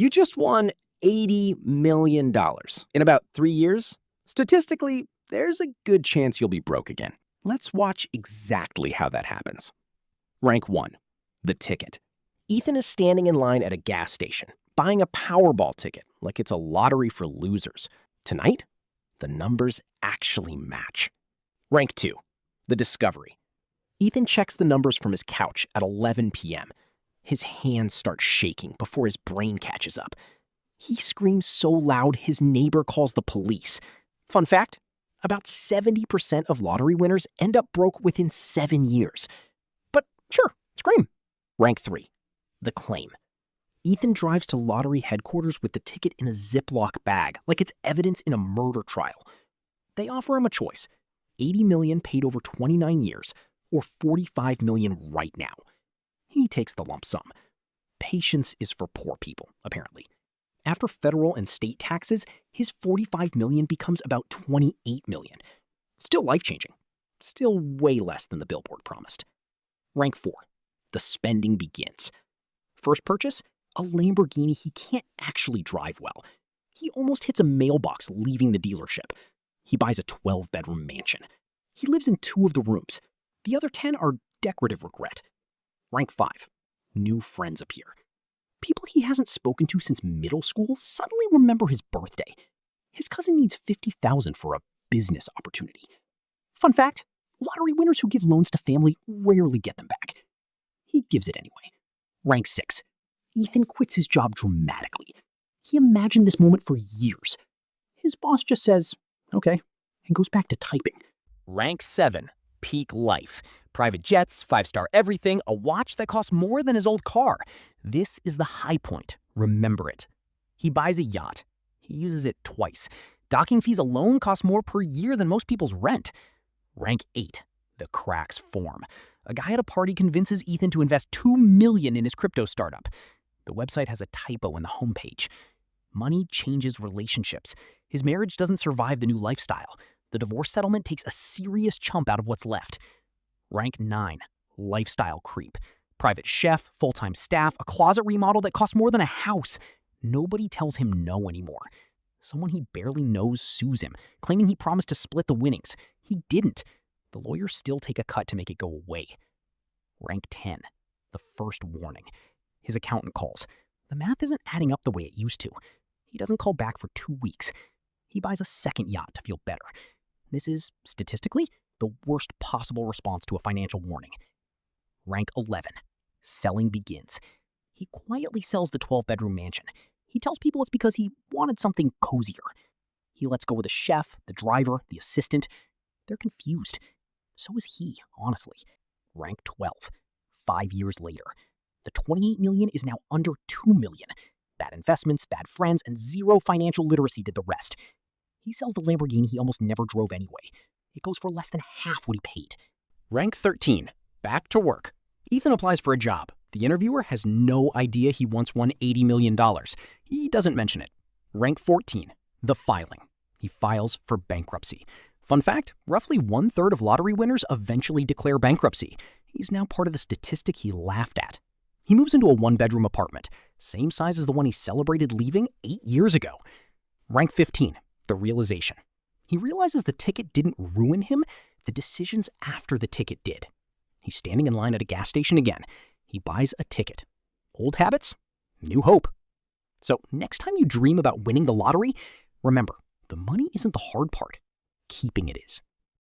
You just won $80 million. In about 3 years, statistically, there's a good chance you'll be broke again. Let's watch exactly how that happens. Rank 1, the ticket. Ethan is standing in line at a gas station, buying a Powerball ticket like it's a lottery for losers. Tonight, the numbers actually match. Rank 2, the discovery. Ethan checks the numbers from his couch at 11 p.m. His hands start shaking before his brain catches up. He screams so loud his neighbor calls the police. Fun fact, about 70% of lottery winners end up broke within 7 years. But sure, scream. Rank 3, the claim. Ethan drives to lottery headquarters with the ticket in a Ziploc bag, like it's evidence in a murder trial. They offer him a choice, $80 million paid over 29 years, or $45 million right now. He takes the lump sum. Patience is for poor people, apparently. After federal and state taxes, his $45 million becomes about $28 million. Still life-changing. Still way less than the billboard promised. Rank 4, the spending begins. First purchase, a Lamborghini he can't actually drive well. He almost hits a mailbox leaving the dealership. He buys a 12-bedroom mansion. He lives in 2 of the rooms. The other 10 are decorative regret. Rank 5, new friends appear. People he hasn't spoken to since middle school suddenly remember his birthday. His cousin needs $50,000 for a business opportunity. Fun fact, lottery winners who give loans to family rarely get them back. He gives it anyway. Rank 6, Ethan quits his job dramatically. He imagined this moment for years. His boss just says, okay, and goes back to typing. Rank 7, peak life. Private jets, 5-star everything, a watch that costs more than his old car. This is the high point. Remember it. He buys a yacht. He uses it twice. Docking fees alone cost more per year than most people's rent. Rank 8, the cracks form. A guy at a party convinces Ethan to invest $2 million in his crypto startup. The website has a typo in the homepage. Money changes relationships. His marriage doesn't survive the new lifestyle. The divorce settlement takes a serious chunk out of what's left. Rank 9, lifestyle creep. Private chef, full-time staff, a closet remodel that costs more than a house. Nobody tells him no anymore. Someone he barely knows sues him, claiming he promised to split the winnings. He didn't. The lawyers still take a cut to make it go away. Rank 10, the first warning. His accountant calls. The math isn't adding up the way it used to. He doesn't call back for 2 weeks. He buys a second yacht to feel better. This is, statistically, the worst possible response to a financial warning. Rank 11, selling begins. He quietly sells the 12-bedroom mansion. He tells people it's because he wanted something cozier. He lets go of the chef, the driver, the assistant. They're confused. So is he, honestly. Rank 12, 5 years later. The $28 million is now under $2 million. Bad investments, bad friends, and zero financial literacy did the rest. He sells the Lamborghini he almost never drove anyway. It goes for less than half what he paid. Rank 13, back to work. Ethan applies for a job. The interviewer has no idea he once won $80 million. He doesn't mention it. Rank 14, the filing. He files for bankruptcy. Fun fact, roughly 1/3 of lottery winners eventually declare bankruptcy. He's now part of the statistic he laughed at. He moves into a 1-bedroom apartment, same size as the one he celebrated leaving 8 years ago. Rank 15, the realization. He realizes the ticket didn't ruin him, the decisions after the ticket did. He's standing in line at a gas station again. He buys a ticket. Old habits, new hope. So next time you dream about winning the lottery, remember, the money isn't the hard part. Keeping it is.